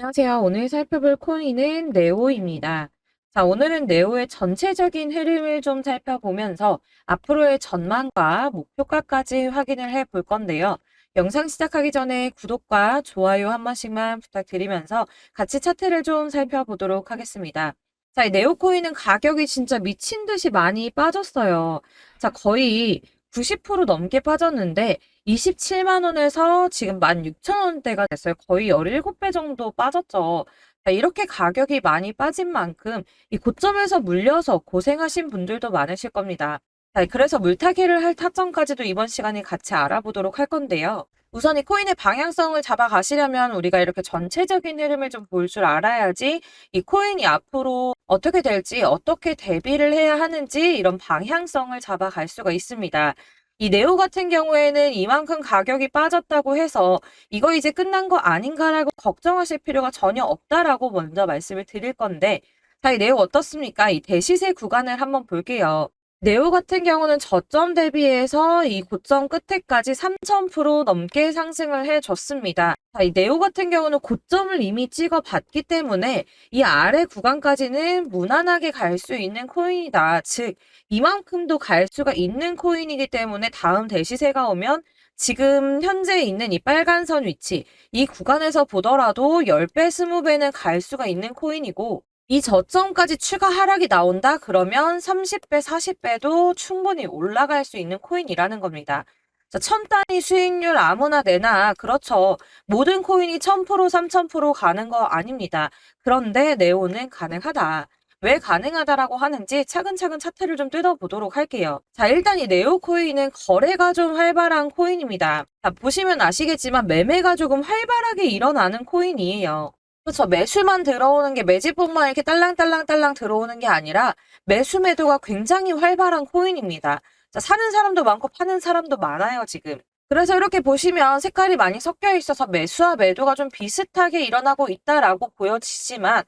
안녕하세요. 오늘 살펴볼 코인은 네오입니다. 자, 오늘은 네오의 전체적인 흐름을 좀 살펴보면서 앞으로의 전망과 목표가까지 확인을 해 볼 건데요. 영상 시작하기 전에 구독과 좋아요 한 번씩만 부탁드리면서 같이 차트를 좀 살펴보도록 하겠습니다. 자, 이 네오 코인은 가격이 진짜 미친 듯이 많이 빠졌어요. 자, 거의 90% 넘게 빠졌는데 27만 원에서 지금 16,000원대가 됐어요. 거의 17배 정도 빠졌죠. 자, 이렇게 가격이 많이 빠진 만큼 이 고점에서 물려서 고생하신 분들도 많으실 겁니다. 자, 그래서 물타기를 할 타점까지도 이번 시간에 같이 알아보도록 할 건데요. 우선 이 코인의 방향성을 잡아가시려면 우리가 이렇게 전체적인 흐름을 좀 볼 줄 알아야지 이 코인이 앞으로 어떻게 될지, 어떻게 대비를 해야 하는지 이런 방향성을 잡아갈 수가 있습니다. 이 네오 같은 경우에는 이만큼 가격이 빠졌다고 해서 이거 이제 끝난 거 아닌가라고 걱정하실 필요가 전혀 없다라고 먼저 말씀을 드릴 건데, 자, 이 네오 어떻습니까? 이 대시세 구간을 한번 볼게요. 네오 같은 경우는 저점 대비해서 이 고점 끝에까지 3000% 넘게 상승을 해줬습니다. 자, 이 네오 같은 경우는 고점을 이미 찍어봤기 때문에 이 아래 구간까지는 무난하게 갈 수 있는 코인이다. 즉, 이만큼도 갈 수가 있는 코인이기 때문에 다음 대시세가 오면 지금 현재 있는 이 빨간 선 위치, 이 구간에서 보더라도 10배, 20배는 갈 수가 있는 코인이고, 이 저점까지 추가 하락이 나온다? 그러면 30배, 40배도 충분히 올라갈 수 있는 코인이라는 겁니다. 자, 천 단위 수익률 아무나 내나, 그렇죠. 모든 코인이 1000%, 3000% 가는 거 아닙니다. 그런데 네오는 가능하다. 왜 가능하다라고 하는지 차근차근 차트를 좀 뜯어보도록 할게요. 자, 일단 이 네오 코인은 거래가 좀 활발한 코인입니다. 자, 보시면 아시겠지만 매매가 조금 활발하게 일어나는 코인이에요. 그렇죠. 매수만 들어오는 게 매집봉만 이렇게 딸랑딸랑딸랑 들어오는 게 아니라 매수 매도가 굉장히 활발한 코인입니다. 자, 사는 사람도 많고 파는 사람도 많아요, 지금. 그래서 이렇게 보시면 색깔이 많이 섞여 있어서 매수와 매도가 좀 비슷하게 일어나고 있다라고 보여지지만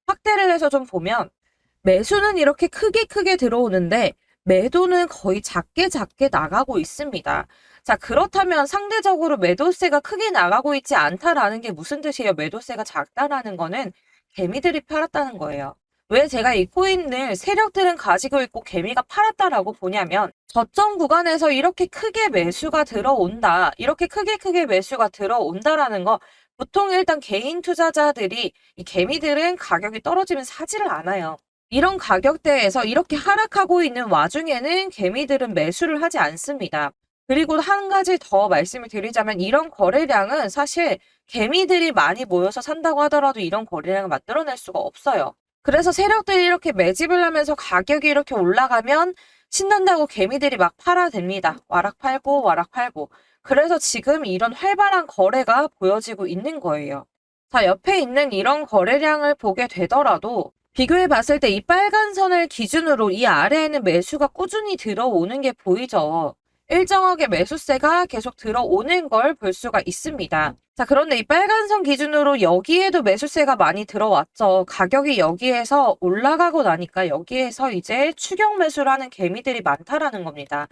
확대를 해서 좀 보면 매수는 이렇게 크게 들어오는데 매도는 거의 작게 나가고 있습니다. 자, 그렇다면 상대적으로 매도세가 크게 나가고 있지 않다라는 게 무슨 뜻이에요? 매도세가 작다라는 거는 개미들이 팔았다는 거예요. 왜 제가 이 코인을 세력들은 가지고 있고 개미가 팔았다라고 보냐면 저점 구간에서 이렇게 크게 매수가 들어온다. 이렇게 크게 매수가 들어온다라는 거 보통 일단 개인 투자자들이 이 개미들은 가격이 떨어지면 사지를 않아요. 이런 가격대에서 이렇게 하락하고 있는 와중에는 개미들은 매수를 하지 않습니다. 그리고 한 가지 더 말씀을 드리자면 이런 거래량은 사실 개미들이 많이 모여서 산다고 하더라도 이런 거래량을 만들어낼 수가 없어요. 그래서 세력들이 이렇게 매집을 하면서 가격이 이렇게 올라가면 신난다고 개미들이 막 팔아댑니다. 와락 팔고 와락 팔고. 그래서 지금 이런 활발한 거래가 보여지고 있는 거예요. 자, 옆에 있는 이런 거래량을 보게 되더라도 비교해 봤을 때 이 빨간 선을 기준으로 이 아래에는 매수가 꾸준히 들어오는 게 보이죠. 일정하게 매수세가 계속 들어오는 걸 볼 수가 있습니다. 자, 그런데 이 빨간 선 기준으로 여기에도 매수세가 많이 들어왔죠. 가격이 여기에서 올라가고 나니까 여기에서 이제 추격 매수를 하는 개미들이 많다라는 겁니다.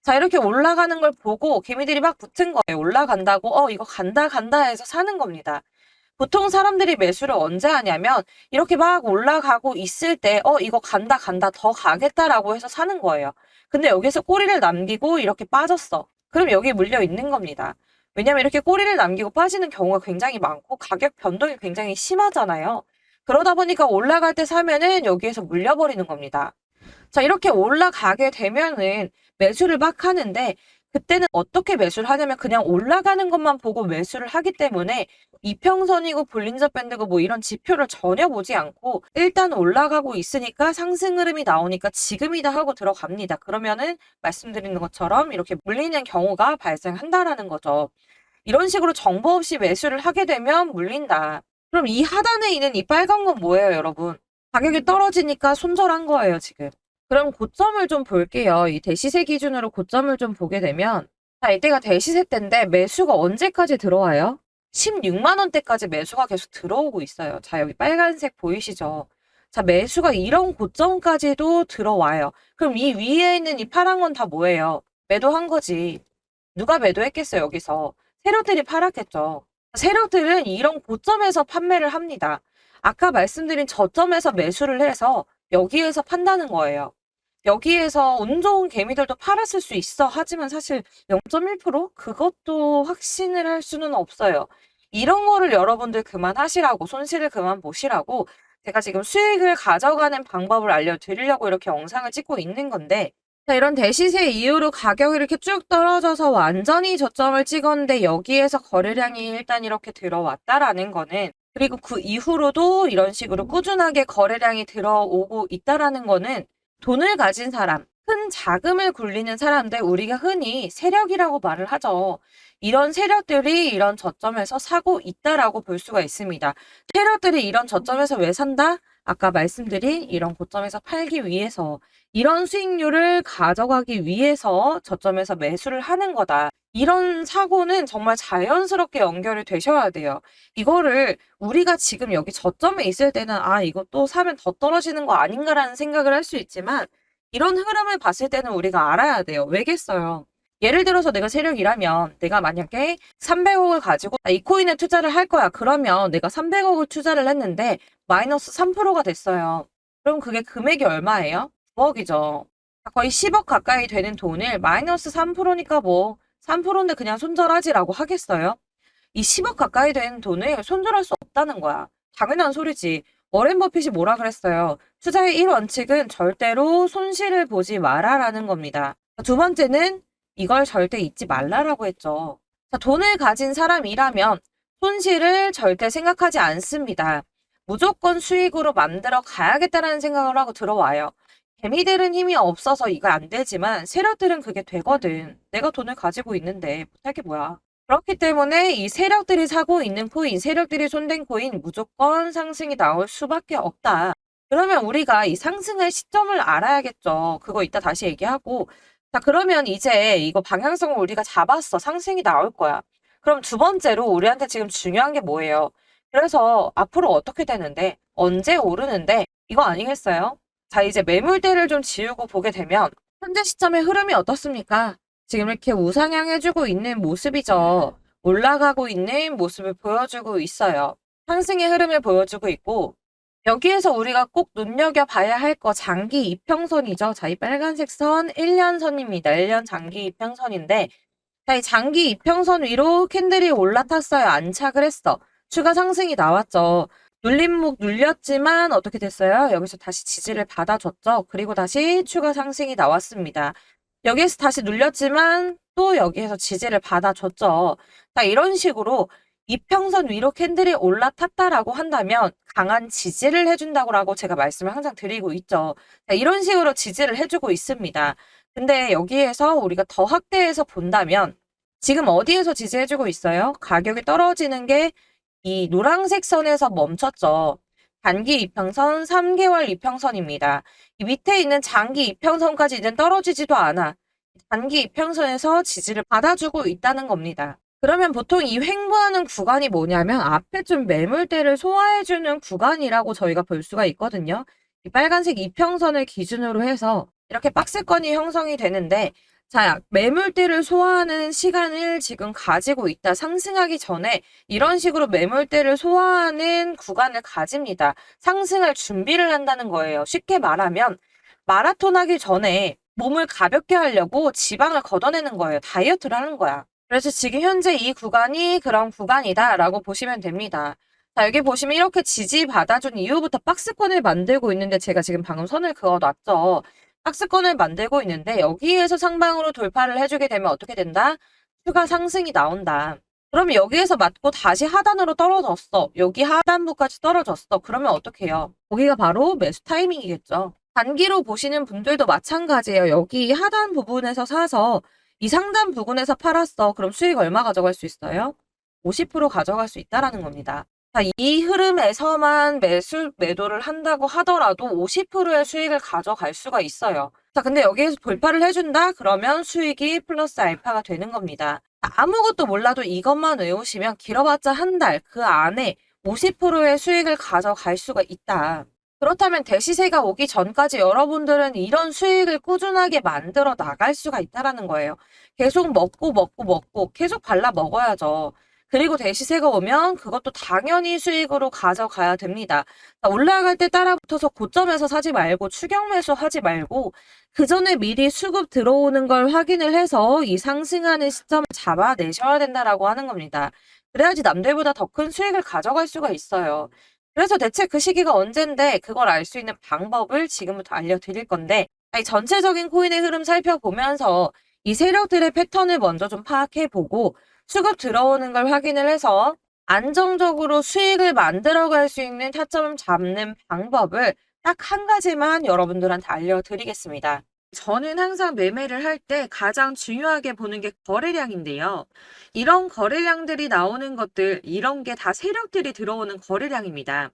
자, 이렇게 올라가는 걸 보고 개미들이 막 붙은 거예요. 올라간다고, 이거 간다 해서 사는 겁니다. 보통 사람들이 매수를 언제 하냐면 이렇게 막 올라가고 있을 때 이거 간다 더 가겠다라고 해서 사는 거예요. 근데 여기서 꼬리를 남기고 이렇게 빠졌어. 그럼 여기 물려 있는 겁니다. 왜냐면 이렇게 꼬리를 남기고 빠지는 경우가 굉장히 많고 가격 변동이 굉장히 심하잖아요. 그러다 보니까 올라갈 때 사면은 여기에서 물려버리는 겁니다. 자, 이렇게 올라가게 되면은 매수를 막 하는데 그때는 어떻게 매수를 하냐면 그냥 올라가는 것만 보고 매수를 하기 때문에 이평선이고 볼린저 밴드고 뭐 이런 지표를 전혀 보지 않고 일단 올라가고 있으니까 상승 흐름이 나오니까 지금이다 하고 들어갑니다. 그러면은 말씀드리는 것처럼 이렇게 물리는 경우가 발생한다라는 거죠. 이런 식으로 정보 없이 매수를 하게 되면 물린다. 그럼 이 하단에 있는 이 빨간 건 뭐예요, 여러분? 가격이 떨어지니까 손절한 거예요, 지금. 그럼 고점을 좀 볼게요. 이 대시세 기준으로 고점을 좀 보게 되면 자, 이때가 대시세 때인데 매수가 언제까지 들어와요? 16만 원대까지 매수가 계속 들어오고 있어요. 자, 여기 빨간색 보이시죠? 자, 매수가 이런 고점까지도 들어와요. 그럼 이 위에 있는 이 파란 건 다 뭐예요? 매도한 거지. 누가 매도했겠어요, 여기서? 세력들이 팔았겠죠. 세력들은 이런 고점에서 판매를 합니다. 아까 말씀드린 저점에서 매수를 해서 여기에서 판다는 거예요. 여기에서 운 좋은 개미들도 팔았을 수 있어. 하지만 사실 0.1% 그것도 확신을 할 수는 없어요. 이런 거를 여러분들 그만하시라고, 손실을 그만 보시라고 제가 지금 수익을 가져가는 방법을 알려드리려고 이렇게 영상을 찍고 있는 건데, 자, 이런 대시세 이후로 가격이 이렇게 쭉 떨어져서 완전히 저점을 찍었는데 여기에서 거래량이 일단 이렇게 들어왔다라는 거는, 그리고 그 이후로도 이런 식으로 꾸준하게 거래량이 들어오고 있다라는 거는 돈을 가진 사람, 큰 자금을 굴리는 사람들, 우리가 흔히 세력이라고 말을 하죠. 이런 세력들이 이런 저점에서 사고 있다라고 볼 수가 있습니다. 세력들이 이런 저점에서 왜 산다? 아까 말씀드린 이런 고점에서 팔기 위해서, 이런 수익률을 가져가기 위해서 저점에서 매수를 하는 거다. 이런 사고는 정말 자연스럽게 연결이 되셔야 돼요. 이거를 우리가 지금 여기 저점에 있을 때는 이거 또 사면 더 떨어지는 거 아닌가라는 생각을 할 수 있지만, 이런 흐름을 봤을 때는 우리가 알아야 돼요. 왜겠어요? 예를 들어서 내가 세력이라면 내가 만약에 300억을 가지고 이 코인에 투자를 할 거야. 그러면 내가 300억을 투자를 했는데 마이너스 3%가 됐어요. 그럼 그게 금액이 얼마예요? 9억이죠. 거의 10억 가까이 되는 돈을 마이너스 3%니까 뭐 3%인데 그냥 손절하지라고 하겠어요? 이 10억 가까이 되는 돈을 손절할 수 없다는 거야. 당연한 소리지. 워렌 버핏이 뭐라 그랬어요? 투자의 1원칙은 절대로 손실을 보지 마라라는 겁니다. 두 번째는 이걸 절대 잊지 말라라고 했죠. 자, 돈을 가진 사람이라면 손실을 절대 생각하지 않습니다. 무조건 수익으로 만들어 가야겠다라는 생각을 하고 들어와요. 개미들은 힘이 없어서 이거 안 되지만 세력들은 그게 되거든. 내가 돈을 가지고 있는데 못할 게 뭐야. 그렇기 때문에 이 세력들이 사고 있는 코인, 세력들이 손댄 코인 무조건 상승이 나올 수밖에 없다. 그러면 우리가 이 상승의 시점을 알아야겠죠. 그거 이따 다시 얘기하고. 자, 그러면 이제 이거 방향성을 우리가 잡았어. 상승이 나올 거야. 그럼 두 번째로 우리한테 지금 중요한 게 뭐예요? 그래서 앞으로 어떻게 되는데, 언제 오르는데, 이거 아니겠어요? 자, 이제 매물대를 좀 지우고 보게 되면 현재 시점의 흐름이 어떻습니까? 지금 이렇게 우상향해주고 있는 모습이죠. 올라가고 있는 모습을 보여주고 있어요. 상승의 흐름을 보여주고 있고, 여기에서 우리가 꼭 눈여겨봐야 할 거 장기 이평선이죠. 자, 이 빨간색 선 1년 선입니다. 1년 장기 이평선인데, 자, 이 장기 이평선 위로 캔들이 올라탔어요. 안착을 했어. 추가 상승이 나왔죠. 눌림목 눌렸지만 어떻게 됐어요? 여기서 다시 지지를 받아줬죠. 그리고 다시 추가 상승이 나왔습니다. 여기에서 다시 눌렸지만 또 여기에서 지지를 받아줬죠. 자, 이런 식으로 이평선 위로 캔들이 올라탔다라고 한다면 강한 지지를 해준다고 제가 말씀을 항상 드리고 있죠. 자, 이런 식으로 지지를 해주고 있습니다. 근데 여기에서 우리가 더 확대해서 본다면 지금 어디에서 지지해주고 있어요? 가격이 떨어지는 게 이 노란색 선에서 멈췄죠. 단기 이평선, 3개월 이평선입니다. 이 밑에 있는 장기 이평선까지 이제 떨어지지도 않아. 단기 이평선에서 지지를 받아주고 있다는 겁니다. 그러면 보통 이 횡보하는 구간이 뭐냐면 앞에 좀 매물대를 소화해주는 구간이라고 저희가 볼 수가 있거든요. 이 빨간색 이평선을 기준으로 해서 이렇게 박스권이 형성이 되는데, 자, 매물대를 소화하는 시간을 지금 가지고 있다. 상승하기 전에 이런 식으로 매물대를 소화하는 구간을 가집니다. 상승할 준비를 한다는 거예요. 쉽게 말하면 마라톤 하기 전에 몸을 가볍게 하려고 지방을 걷어내는 거예요. 다이어트를 하는 거야. 그래서 지금 현재 이 구간이 그런 구간이다라고 보시면 됩니다. 자, 여기 보시면 이렇게 지지받아준 이후부터 박스권을 만들고 있는데 제가 지금 방금 선을 그어놨죠. 박스권을 만들고 있는데 여기에서 상방으로 돌파를 해주게 되면 어떻게 된다? 추가 상승이 나온다. 그러면 여기에서 맞고 다시 하단으로 떨어졌어. 여기 하단부까지 떨어졌어. 그러면 어떻게 해요? 거기가 바로 매수 타이밍이겠죠. 단기로 보시는 분들도 마찬가지예요. 여기 하단 부분에서 사서 이 상단 부분에서 팔았어. 그럼 수익 얼마 가져갈 수 있어요? 50% 가져갈 수 있다라는 겁니다. 자, 이 흐름에서만 매도를 한다고 하더라도 50%의 수익을 가져갈 수가 있어요. 자, 근데 여기에서 돌파를 해준다? 그러면 수익이 플러스 알파가 되는 겁니다. 아무것도 몰라도 이것만 외우시면 길어봤자 한 달 그 안에 50%의 수익을 가져갈 수가 있다. 그렇다면 대시세가 오기 전까지 여러분들은 이런 수익을 꾸준하게 만들어 나갈 수가 있다라는 거예요. 계속 먹고 계속 발라 먹어야죠. 그리고 대시세가 오면 그것도 당연히 수익으로 가져가야 됩니다. 올라갈 때 따라붙어서 고점에서 사지 말고 추격 매수하지 말고 그 전에 미리 수급 들어오는 걸 확인을 해서 이 상승하는 시점을 잡아내셔야 된다라고 하는 겁니다. 그래야지 남들보다 더 큰 수익을 가져갈 수가 있어요. 그래서 대체 그 시기가 언젠데 그걸 알 수 있는 방법을 지금부터 알려드릴 건데 이 전체적인 코인의 흐름 살펴보면서 이 세력들의 패턴을 먼저 좀 파악해보고 수급 들어오는 걸 확인을 해서 안정적으로 수익을 만들어갈 수 있는 타점 잡는 방법을 딱 한 가지만 여러분들한테 알려드리겠습니다. 저는 항상 매매를 할 때 가장 중요하게 보는 게 거래량인데요. 이런 거래량들이 나오는 것들, 이런 게 다 세력들이 들어오는 거래량입니다.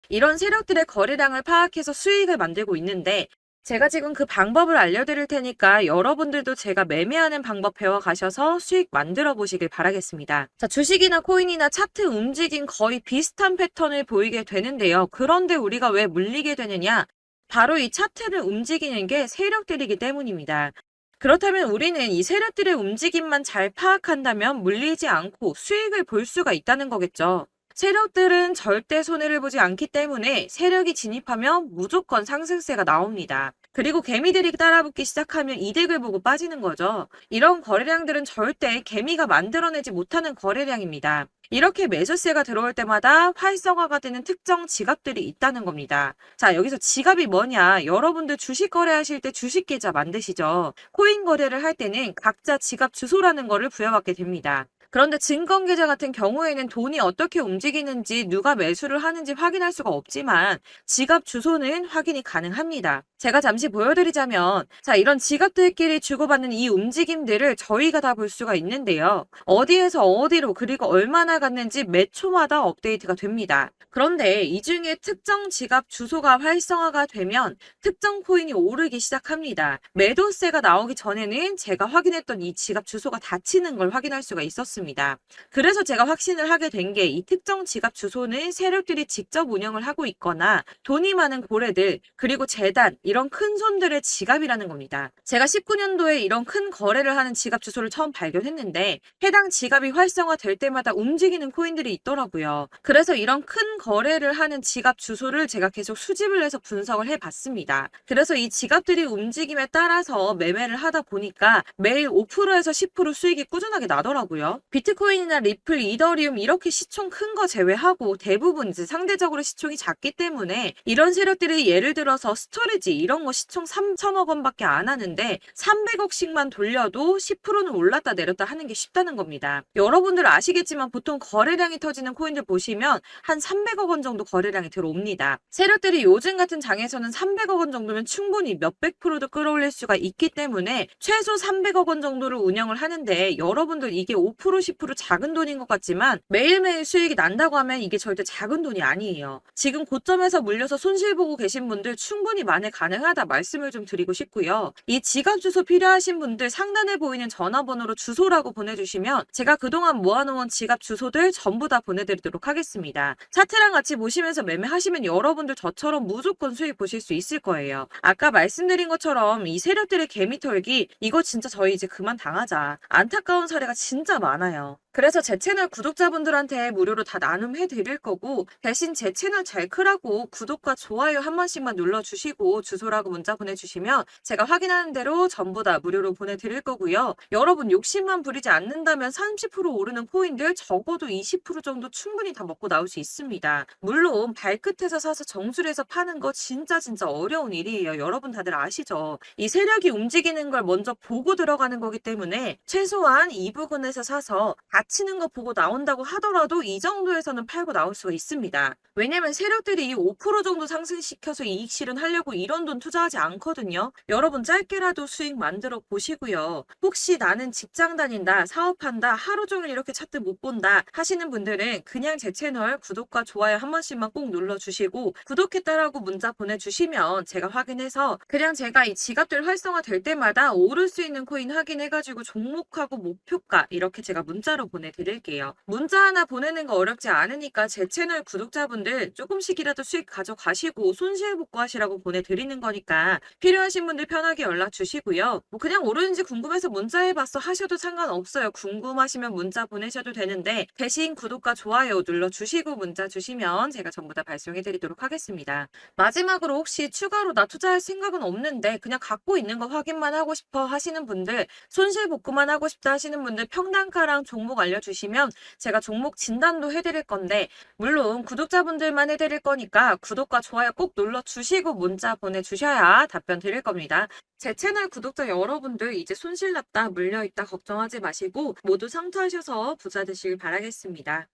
이런 세력들의 거래량을 파악해서 수익을 만들고 있는데 제가 지금 그 방법을 알려드릴 테니까 여러분들도 제가 매매하는 방법 배워가셔서 수익 만들어 보시길 바라겠습니다. 자, 주식이나 코인이나 차트 움직임 거의 비슷한 패턴을 보이게 되는데요. 그런데 우리가 왜 물리게 되느냐? 바로 이 차트를 움직이는 게 세력들이기 때문입니다. 그렇다면 우리는 이 세력들의 움직임만 잘 파악한다면 물리지 않고 수익을 볼 수가 있다는 거겠죠. 세력들은 절대 손해를 보지 않기 때문에 세력이 진입하면 무조건 상승세가 나옵니다. 그리고 개미들이 따라붙기 시작하면 이득을 보고 빠지는 거죠. 이런 거래량들은 절대 개미가 만들어내지 못하는 거래량입니다. 이렇게 매수세가 들어올 때마다 활성화가 되는 특정 지갑들이 있다는 겁니다. 자, 여기서 지갑이 뭐냐? 여러분들 주식 거래하실 때 주식 계좌 만드시죠? 코인 거래를 할 때는 각자 지갑 주소라는 거를 부여받게 됩니다. 그런데 증권계좌 같은 경우에는 돈이 어떻게 움직이는지 누가 매수를 하는지 확인할 수가 없지만 지갑 주소는 확인이 가능합니다. 제가 잠시 보여드리자면 자, 이런 지갑들끼리 주고받는 이 움직임들을 저희가 다 볼 수가 있는데요. 어디에서 어디로 그리고 얼마나 갔는지 몇 초마다 업데이트가 됩니다. 그런데 이 중에 특정 지갑 주소가 활성화가 되면 특정 코인이 오르기 시작합니다. 매도세가 나오기 전에는 제가 확인했던 이 지갑 주소가 닫히는 걸 확인할 수가 있었습니다. 그래서 제가 확신을 하게 된 게 이 특정 지갑 주소는 세력들이 직접 운영을 하고 있거나 돈이 많은 고래들 그리고 재단 이런 큰 손들의 지갑이라는 겁니다. 제가 19년도에 이런 큰 거래를 하는 지갑 주소를 처음 발견했는데 해당 지갑이 활성화될 때마다 움직이는 코인들이 있더라고요. 그래서 이런 큰 거래를 하는 지갑 주소를 제가 계속 수집을 해서 분석을 해봤습니다. 그래서 이 지갑들이 움직임에 따라서 매매를 하다 보니까 매일 5%에서 10% 수익이 꾸준하게 나더라고요. 비트코인이나 리플, 이더리움 이렇게 시총 큰 거 제외하고 대부분 이제 상대적으로 시총이 작기 때문에 이런 세력들이 예를 들어서 스토리지 이런 거 시총 3천억 원밖에 안 하는데 300억씩만 돌려도 10%는 올랐다 내렸다 하는 게 쉽다는 겁니다. 여러분들 아시겠지만 보통 거래량이 터지는 코인들 보시면 한 300억 원 정도 거래량이 들어옵니다. 세력들이 요즘 같은 장에서는 300억 원 정도면 충분히 몇백 프로도 끌어올릴 수가 있기 때문에 최소 300억 원 정도를 운영을 하는데 여러분들 이게 5% 10% 작은 돈인 것 같지만 매일매일 수익이 난다고 하면 이게 절대 작은 돈이 아니에요. 지금 고점에서 물려서 손실 보고 계신 분들 충분히 만회 가능하다 말씀을 좀 드리고 싶고요. 이 지갑 주소 필요하신 분들 상단에 보이는 전화번호로 주소라고 보내주시면 제가 그동안 모아놓은 지갑 주소들 전부 다 보내드리도록 하겠습니다. 차트랑 같이 보시면서 매매하시면 여러분들 저처럼 무조건 수익 보실 수 있을 거예요. 아까 말씀드린 것처럼 이 세력들의 개미털기 이거 진짜 저희 이제 그만 당하자. 안타까운 사례가 진짜 많아요. 그래서 제 채널 구독자분들한테 무료로 다 나눔해 드릴 거고 대신 제 채널 잘 크라고 구독과 좋아요 한 번씩만 눌러주시고 주소라고 문자 보내주시면 제가 확인하는 대로 전부 다 무료로 보내드릴 거고요. 여러분 욕심만 부리지 않는다면 30% 오르는 코인들 적어도 20% 정도 충분히 다 먹고 나올 수 있습니다. 물론 발끝에서 사서 정수리에서 파는 거 진짜 어려운 일이에요. 여러분 다들 아시죠? 이 세력이 움직이는 걸 먼저 보고 들어가는 거기 때문에 최소한 이 부근에서 사서 닫히는 거 보고 나온다고 하더라도 이 정도에서는 팔고 나올 수가 있습니다. 왜냐면 세력들이 5% 정도 상승시켜서 이익 실현하려고 이런 돈 투자하지 않거든요. 여러분 짧게라도 수익 만들어 보시고요. 혹시 나는 직장 다닌다, 사업한다, 하루 종일 이렇게 차트 못 본다 하시는 분들은 그냥 제 채널 구독과 좋아요 한 번씩만 꼭 눌러주시고 구독했다라고 문자 보내주시면 제가 확인해서 그냥 제가 이 지갑들 활성화 될 때마다 오를 수 있는 코인 확인해가지고 종목하고 목표가 이렇게 제가 문자로 보내드릴게요. 문자 하나 보내는 거 어렵지 않으니까 제 채널 구독자분들 조금씩이라도 수익 가져가시고 손실복구하시라고 보내드리는 거니까 필요하신 분들 편하게 연락 주시고요. 뭐 그냥 모르는지 궁금해서 문자해봤어 하셔도 상관없어요. 궁금하시면 문자 보내셔도 되는데 대신 구독과 좋아요 눌러주시고 문자 주시면 제가 전부 다 발송해드리도록 하겠습니다. 마지막으로 혹시 추가로 나 투자할 생각은 없는데 그냥 갖고 있는 거 확인만 하고 싶어 하시는 분들, 손실복구만 하고 싶다 하시는 분들 평단가랑 종목 알려주시면 제가 종목 진단도 해드릴 건데 물론 구독자분들만 해드릴 거니까 구독과 좋아요 꼭 눌러주시고 문자 보내주셔야 답변 드릴 겁니다. 제 채널 구독자 여러분들 이제 손실 났다 물려있다 걱정하지 마시고 모두 성투하셔서 부자 되시길 바라겠습니다.